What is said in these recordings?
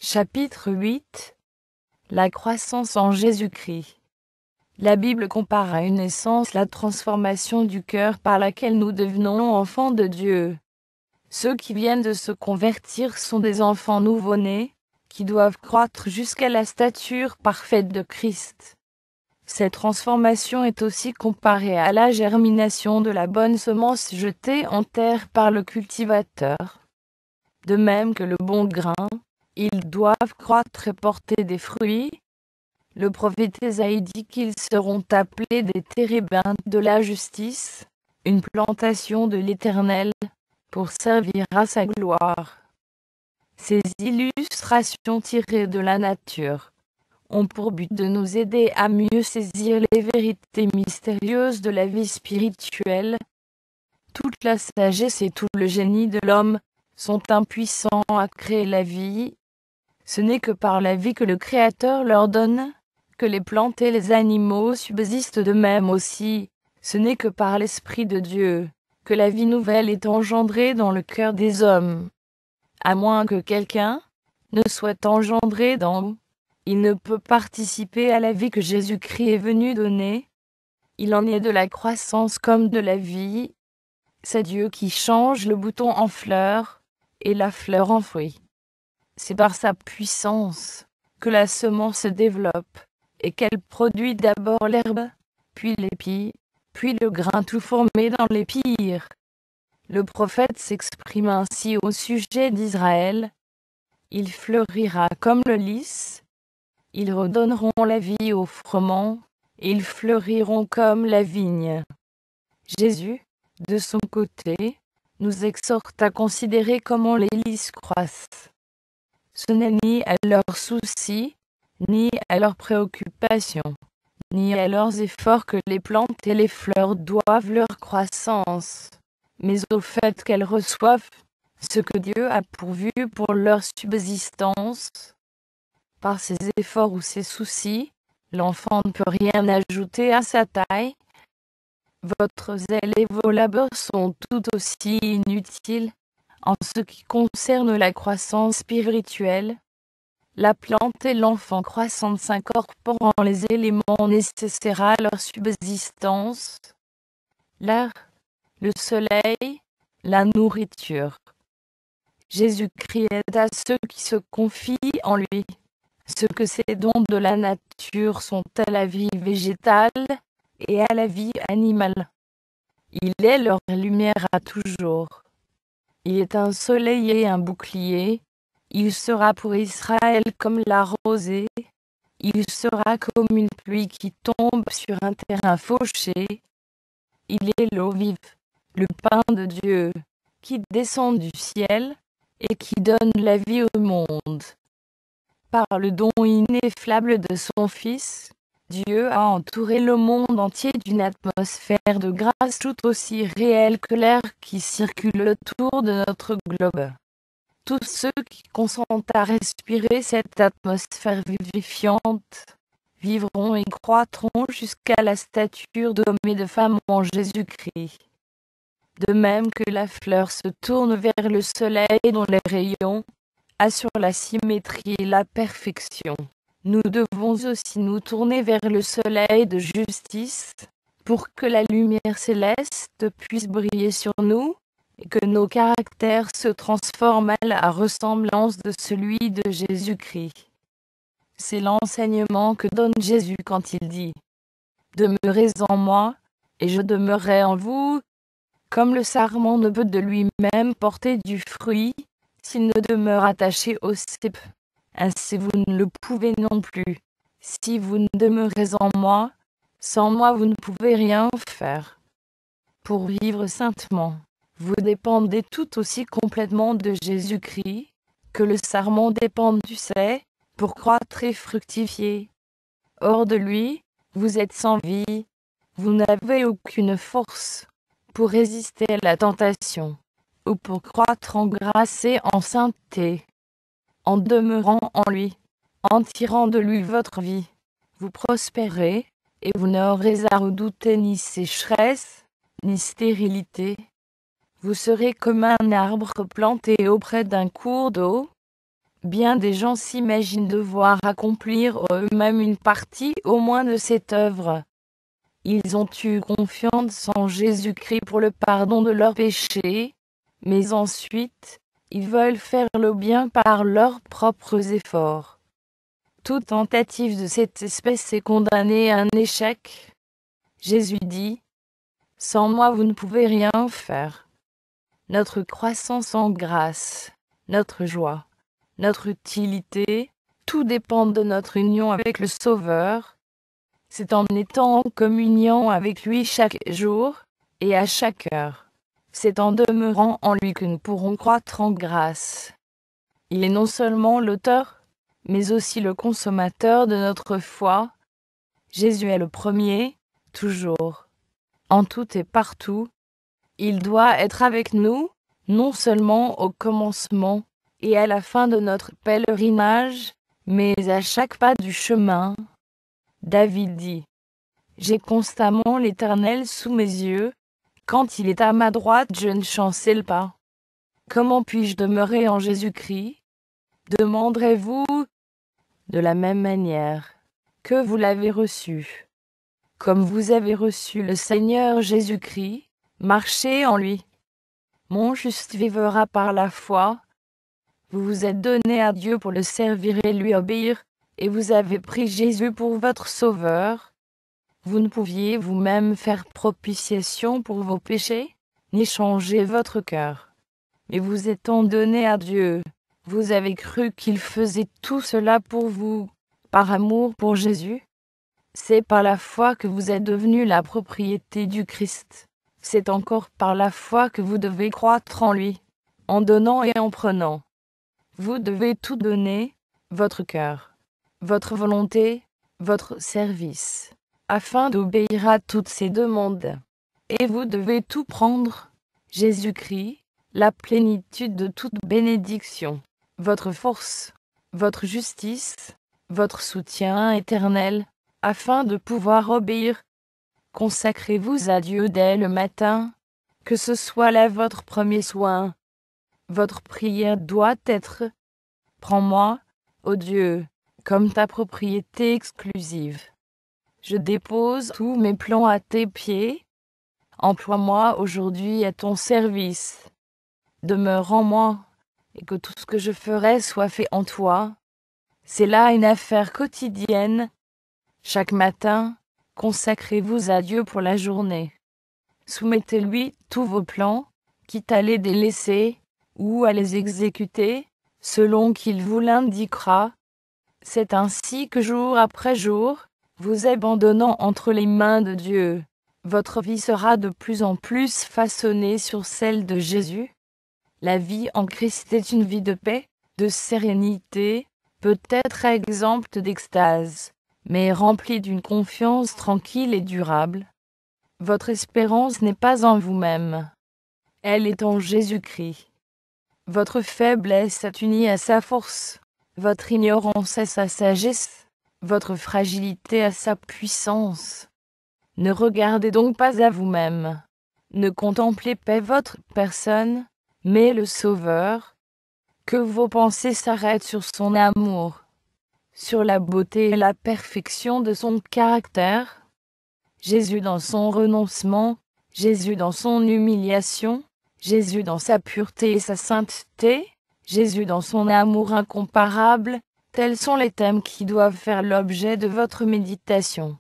Chapitre 8. La croissance en Jésus-Christ. La Bible compare à une naissance la transformation du cœur par laquelle nous devenons enfants de Dieu. Ceux qui viennent de se convertir sont des enfants nouveau-nés, qui doivent croître jusqu'à la stature parfaite de Christ. Cette transformation est aussi comparée à la germination de la bonne semence jetée en terre par le cultivateur. De même que le bon grain, ils doivent croître et porter des fruits. Le prophète Ésaïe dit qu'ils seront appelés des térébinths de la justice, une plantation de l'Éternel, pour servir à sa gloire. Ces illustrations tirées de la nature ont pour but de nous aider à mieux saisir les vérités mystérieuses de la vie spirituelle. Toute la sagesse et tout le génie de l'homme sont impuissants à créer la vie. Ce n'est que par la vie que le Créateur leur donne que les plantes et les animaux subsistent de même aussi. Ce n'est que par l'Esprit de Dieu que la vie nouvelle est engendrée dans le cœur des hommes. À moins que quelqu'un ne soit engendré d'en haut, il ne peut participer à la vie que Jésus-Christ est venu donner. Il en est de la croissance comme de la vie. C'est Dieu qui change le bouton en fleur et la fleur en fruit. C'est par sa puissance que la semence se développe et qu'elle produit d'abord l'herbe, puis l'épi, puis le grain tout formé dans l'épire. Le prophète s'exprime ainsi au sujet d'Israël. Il fleurira comme le lys, ils redonneront la vie aux froment, et ils fleuriront comme la vigne. Jésus, de son côté, nous exhorte à considérer comment les lys croissent. Ce n'est ni à leurs soucis, ni à leurs préoccupations, ni à leurs efforts que les plantes et les fleurs doivent leur croissance, mais au fait qu'elles reçoivent ce que Dieu a pourvu pour leur subsistance. Par ses efforts ou ses soucis, l'enfant ne peut rien ajouter à sa taille. Votre zèle et vos labeurs sont tout aussi inutiles en ce qui concerne la croissance spirituelle. La plante et l'enfant croissant s'incorporant les éléments nécessaires à leur subsistance, l'air, le soleil, la nourriture. Jésus-Christ aide à ceux qui se confient en lui. Ce que ces dons de la nature sont à la vie végétale et à la vie animale. Il est leur lumière à toujours. Il est un soleil et un bouclier. Il sera pour Israël comme la rosée. Il sera comme une pluie qui tombe sur un terrain fauché. Il est l'eau vive, le pain de Dieu, qui descend du ciel et qui donne la vie au monde. Par le don ineffable de son Fils, Dieu a entouré le monde entier d'une atmosphère de grâce tout aussi réelle que l'air qui circule autour de notre globe. Tous ceux qui consentent à respirer cette atmosphère vivifiante vivront et croîtront jusqu'à la stature d'hommes et de femmes en Jésus-Christ. De même que la fleur se tourne vers le soleil dont les rayons assurent la symétrie et la perfection, nous devons aussi nous tourner vers le soleil de justice pour que la lumière céleste puisse briller sur nous et que nos caractères se transforment à la ressemblance de celui de Jésus-Christ. C'est l'enseignement que donne Jésus quand il dit « Demeurez en moi, et je demeurerai en vous », comme le sarment ne peut de lui-même porter du fruit s'il ne demeure attaché au cep. Ainsi vous ne le pouvez non plus. Si vous ne demeurez en moi, sans moi vous ne pouvez rien faire. Pour vivre saintement, vous dépendez tout aussi complètement de Jésus-Christ que le sarment dépend du cep pour croître et fructifier. Hors de lui, vous êtes sans vie, vous n'avez aucune force pour résister à la tentation ou pour croître en grâce et en sainteté. En demeurant en lui, en tirant de lui votre vie, vous prospérez et vous n'aurez à redouter ni sécheresse, ni stérilité. Vous serez comme un arbre planté auprès d'un cours d'eau. Bien des gens s'imaginent devoir accomplir eux-mêmes une partie au moins de cette œuvre. Ils ont eu confiance en Jésus-Christ pour le pardon de leurs péchés, mais ensuite, ils veulent faire le bien par leurs propres efforts. Toute tentative de cette espèce est condamnée à un échec. Jésus dit, « Sans moi vous ne pouvez rien faire. » Notre croissance en grâce, notre joie, notre utilité, tout dépend de notre union avec le Sauveur. C'est en étant en communion avec lui chaque jour et à chaque heure. C'est en demeurant en lui que nous pourrons croître en grâce. Il est non seulement l'auteur, mais aussi le consommateur de notre foi. Jésus est le premier, toujours, en tout et partout. Il doit être avec nous, non seulement au commencement et à la fin de notre pèlerinage, mais à chaque pas du chemin. David dit, « J'ai constamment l'Éternel sous mes yeux, quand il est à ma droite je ne chancelle pas. » Comment puis-je demeurer en Jésus-Christ? Demanderez-vous de la même manière que vous l'avez reçu. Comme vous avez reçu le Seigneur Jésus-Christ, marchez en lui. Mon juste vivra par la foi. Vous vous êtes donné à Dieu pour le servir et lui obéir, et vous avez pris Jésus pour votre Sauveur. Vous ne pouviez vous-même faire propitiation pour vos péchés, ni changer votre cœur. Mais vous étant donné à Dieu, vous avez cru qu'il faisait tout cela pour vous, par amour pour Jésus. C'est par la foi que vous êtes devenus la propriété du Christ. C'est encore par la foi que vous devez croître en lui, en donnant et en prenant. Vous devez tout donner, votre cœur, votre volonté, votre service, afin d'obéir à toutes ces demandes. Et vous devez tout prendre, Jésus-Christ, la plénitude de toute bénédiction, votre force, votre justice, votre soutien éternel, afin de pouvoir obéir. Consacrez-vous à Dieu dès le matin, que ce soit là votre premier soin. Votre prière doit être « Prends-moi, ô Dieu, comme ta propriété exclusive. Je dépose tous mes plans à tes pieds. Emploie-moi aujourd'hui à ton service. Demeure en moi, et que tout ce que je ferai soit fait en toi. » C'est là une affaire quotidienne. Chaque matin, consacrez-vous à Dieu pour la journée. Soumettez-lui tous vos plans, quitte à les délaisser ou à les exécuter, selon qu'il vous l'indiquera. C'est ainsi que jour après jour, vous abandonnant entre les mains de Dieu, votre vie sera de plus en plus façonnée sur celle de Jésus. La vie en Christ est une vie de paix, de sérénité, peut-être exempte d'extase, mais remplie d'une confiance tranquille et durable. Votre espérance n'est pas en vous-même. Elle est en Jésus-Christ. Votre faiblesse est unie à sa force, votre ignorance à sa sagesse, votre fragilité à sa puissance. Ne regardez donc pas à vous-même. Ne contemplez pas votre personne, mais le Sauveur. Que vos pensées s'arrêtent sur son amour, sur la beauté et la perfection de son caractère. Jésus dans son renoncement, Jésus dans son humiliation, Jésus dans sa pureté et sa sainteté, Jésus dans son amour incomparable, tels sont les thèmes qui doivent faire l'objet de votre méditation.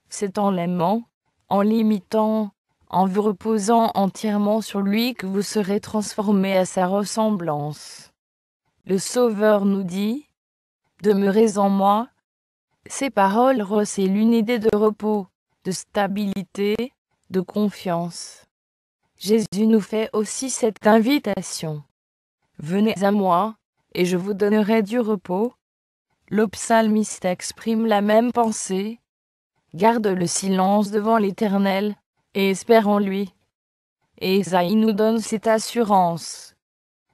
C'est en l'aimant, en l'imitant, en vous reposant entièrement sur lui que vous serez transformés à sa ressemblance. Le Sauveur nous dit « Demeurez en moi ». Ces paroles recèlent une idée de repos, de stabilité, de confiance. Jésus nous fait aussi cette invitation. « Venez à moi, et je vous donnerai du repos ». Le psalmiste exprime la même pensée. Garde le silence devant l'Éternel, et espère en lui. Et Ésaïe nous donne cette assurance.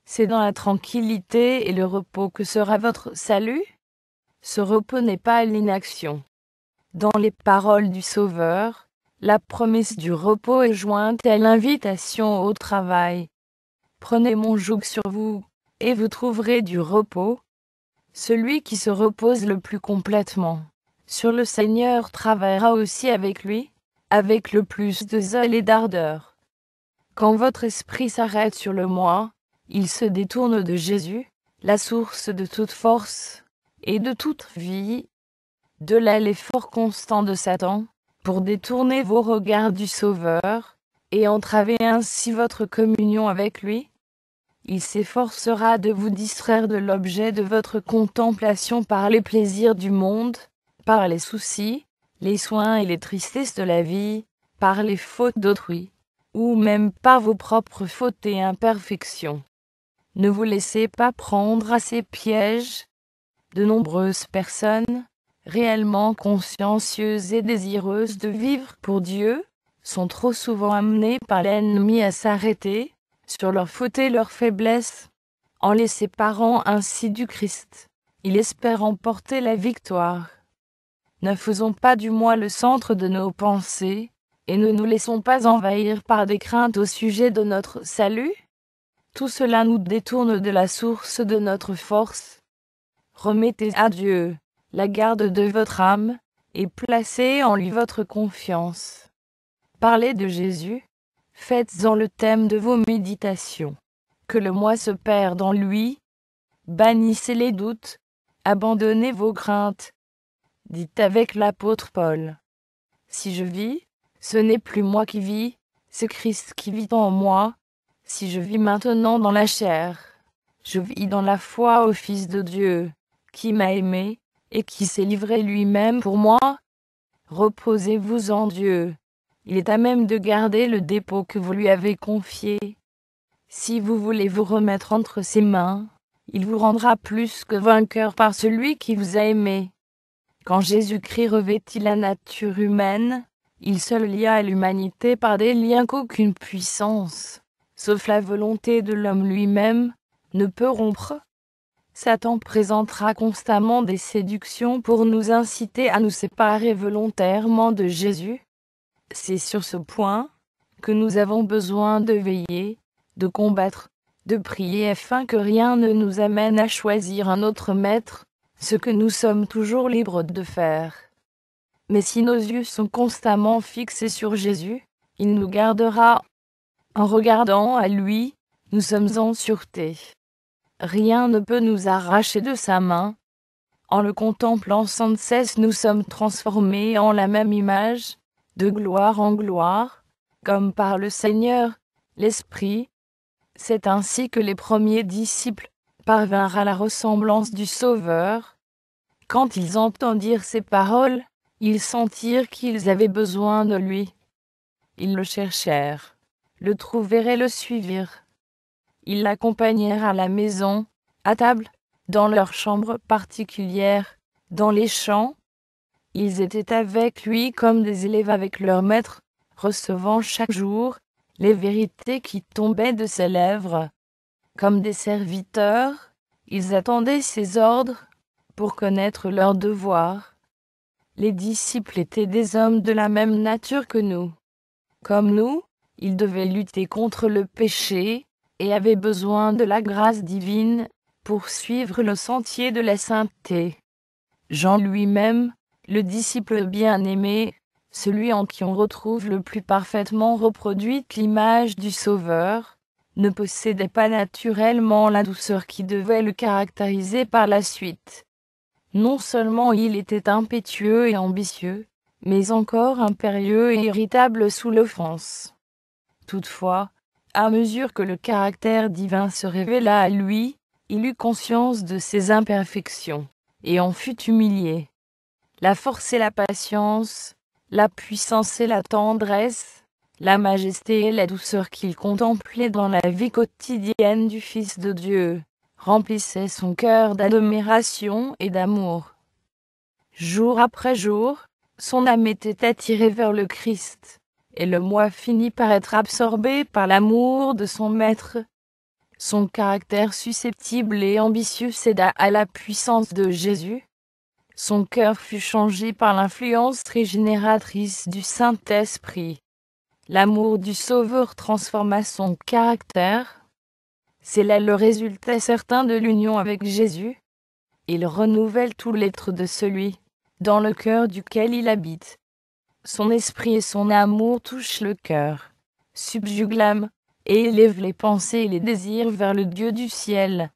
C'est dans la tranquillité et le repos que sera votre salut. Ce repos n'est pas l'inaction. Dans les paroles du Sauveur, la promesse du repos est jointe à l'invitation au travail. Prenez mon joug sur vous, et vous trouverez du repos. Celui qui se repose le plus complètement sur le Seigneur travaillera aussi avec lui, avec le plus de zèle et d'ardeur. Quand votre esprit s'arrête sur le moi, il se détourne de Jésus, la source de toute force et de toute vie, de là l'effort constant de Satan, pour détourner vos regards du Sauveur, et entraver ainsi votre communion avec lui. Il s'efforcera de vous distraire de l'objet de votre contemplation par les plaisirs du monde, par les soucis, les soins et les tristesses de la vie, par les fautes d'autrui, ou même par vos propres fautes et imperfections. Ne vous laissez pas prendre à ces pièges. De nombreuses personnes, réellement consciencieuses et désireuses de vivre pour Dieu, sont trop souvent amenées par l'ennemi à s'arrêter sur leurs fautes et leurs faiblesses. En les séparant ainsi du Christ, il espère emporter la victoire. Ne faisons pas du moi le centre de nos pensées, et ne nous laissons pas envahir par des craintes au sujet de notre salut. Tout cela nous détourne de la source de notre force. Remettez à Dieu la garde de votre âme, et placez en lui votre confiance. Parlez de Jésus, faites-en le thème de vos méditations. Que le moi se perde en lui. Bannissez les doutes, abandonnez vos craintes. Dites avec l'apôtre Paul: si je vis, ce n'est plus moi qui vis, c'est Christ qui vit en moi. Si je vis maintenant dans la chair, je vis dans la foi au Fils de Dieu, qui m'a aimé, et qui s'est livré lui-même pour moi. Reposez-vous en Dieu. Il est à même de garder le dépôt que vous lui avez confié. Si vous voulez vous remettre entre ses mains, il vous rendra plus que vainqueur par celui qui vous a aimé. Quand Jésus-Christ revêtit la nature humaine, il se lia à l'humanité par des liens qu'aucune puissance, sauf la volonté de l'homme lui-même, ne peut rompre. Satan présentera constamment des séductions pour nous inciter à nous séparer volontairement de Jésus. C'est sur ce point que nous avons besoin de veiller, de combattre, de prier afin que rien ne nous amène à choisir un autre maître, ce que nous sommes toujours libres de faire. Mais si nos yeux sont constamment fixés sur Jésus, il nous gardera. En regardant à lui, nous sommes en sûreté. Rien ne peut nous arracher de sa main. En le contemplant sans cesse, nous sommes transformés en la même image, de gloire en gloire, comme par le Seigneur, l'Esprit. C'est ainsi que les premiers disciples parvinrent à la ressemblance du Sauveur. Quand ils entendirent ces paroles, ils sentirent qu'ils avaient besoin de lui. Ils le cherchèrent, le trouvèrent et le suivirent. Ils l'accompagnèrent à la maison, à table, dans leur chambre particulière, dans les champs. Ils étaient avec lui comme des élèves avec leur maître, recevant chaque jour les vérités qui tombaient de ses lèvres. Comme des serviteurs, ils attendaient ses ordres pour connaître leurs devoirs. Les disciples étaient des hommes de la même nature que nous. Comme nous, ils devaient lutter contre le péché, et avaient besoin de la grâce divine pour suivre le sentier de la sainteté. Jean lui-même, le disciple bien-aimé, celui en qui on retrouve le plus parfaitement reproduite l'image du Sauveur, ne possédait pas naturellement la douceur qui devait le caractériser par la suite. Non seulement il était impétueux et ambitieux, mais encore impérieux et irritable sous l'offense. Toutefois, à mesure que le caractère divin se révéla à lui, il eut conscience de ses imperfections, et en fut humilié. La force et la patience, la puissance et la tendresse, la majesté et la douceur qu'il contemplait dans la vie quotidienne du Fils de Dieu, remplissaient son cœur d'admiration et d'amour. Jour après jour, son âme était attirée vers le Christ, et le moi finit par être absorbé par l'amour de son maître. Son caractère susceptible et ambitieux céda à la puissance de Jésus. Son cœur fut changé par l'influence régénératrice du Saint-Esprit. L'amour du Sauveur transforma son caractère. C'est là le résultat certain de l'union avec Jésus. Il renouvelle tout l'être de celui, dans le cœur duquel il habite. Son esprit et son amour touchent le cœur, subjuguent l'âme, et élèvent les pensées et les désirs vers le Dieu du ciel.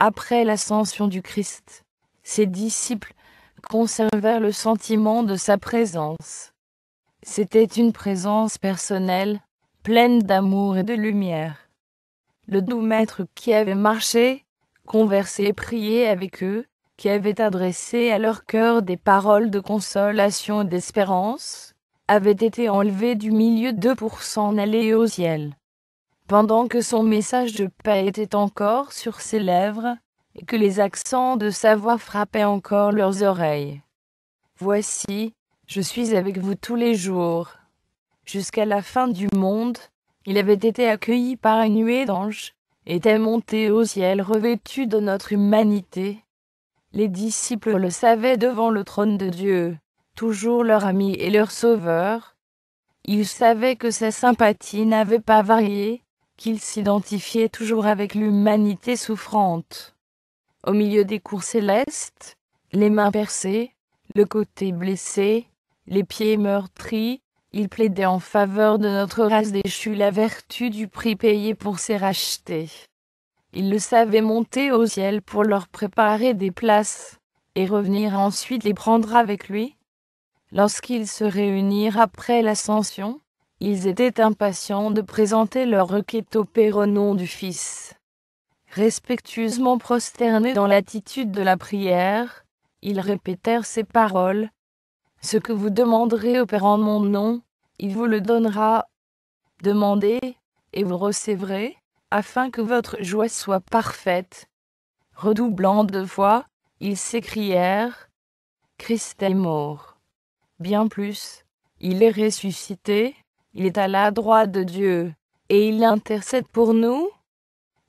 Après l'ascension du Christ, ses disciples conservèrent le sentiment de sa présence. C'était une présence personnelle, pleine d'amour et de lumière. Le doux maître qui avait marché, conversé et prié avec eux, qui avait adressé à leur cœur des paroles de consolation et d'espérance, avait été enlevé du milieu d'eux pour s'en aller au ciel. Pendant que son message de paix était encore sur ses lèvres, et que les accents de sa voix frappaient encore leurs oreilles. Voici, je suis avec vous tous les jours. Jusqu'à la fin du monde, il avait été accueilli par une nuée d'anges, était monté au ciel revêtu de notre humanité. Les disciples le savaient devant le trône de Dieu, toujours leur ami et leur sauveur. Ils savaient que sa sympathie n'avait pas varié, qu'il s'identifiait toujours avec l'humanité souffrante. Au milieu des cours célestes, les mains percées, le côté blessé, les pieds meurtris, il plaidait en faveur de notre race déchue la vertu du prix payé pour s'y racheter. Il le savait monter au ciel pour leur préparer des places, et revenir ensuite les prendre avec lui. Lorsqu'ils se réunirent après l'ascension, ils étaient impatients de présenter leur requête au Père au nom du Fils. Respectueusement prosternés dans l'attitude de la prière, ils répétèrent ces paroles. Ce que vous demanderez au Père en mon nom, il vous le donnera. Demandez, et vous recevrez, afin que votre joie soit parfaite. Redoublant de foi, ils s'écrièrent, Christ est mort. Bien plus, il est ressuscité, il est à la droite de Dieu, et il intercède pour nous.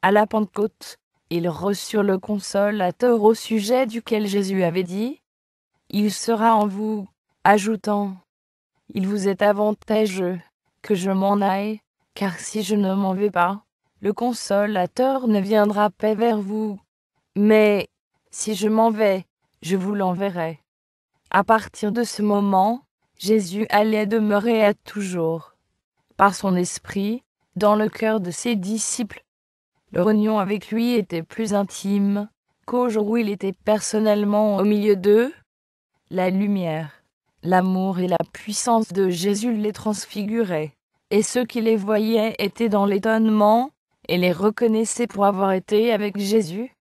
À la Pentecôte, ils reçurent le Consolateur au sujet duquel Jésus avait dit, il sera en vous, ajoutant, il vous est avantageux que je m'en aille, car si je ne m'en vais pas, le Consolateur ne viendra pas vers vous. Mais, si je m'en vais, je vous l'enverrai. À partir de ce moment, Jésus allait demeurer à toujours, par son esprit, dans le cœur de ses disciples. Leur union avec lui était plus intime qu'au jour où il était personnellement au milieu d'eux. La lumière, l'amour et la puissance de Jésus les transfiguraient, et ceux qui les voyaient étaient dans l'étonnement, et les reconnaissaient pour avoir été avec Jésus.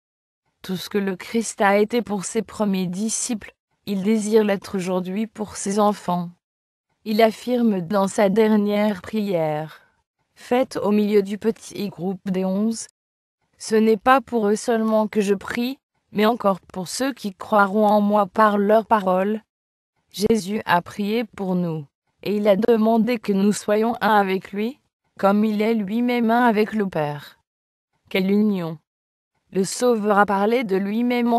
Tout ce que le Christ a été pour ses premiers disciples, il désire l'être aujourd'hui pour ses enfants. Il affirme dans sa dernière prière, faite au milieu du petit groupe des 11, ce n'est pas pour eux seulement que je prie, mais encore pour ceux qui croiront en moi par leurs paroles. Jésus a prié pour nous, et il a demandé que nous soyons un avec lui, comme il est lui-même un avec le Père. Quelle union! Le Sauveur a parlé de lui-même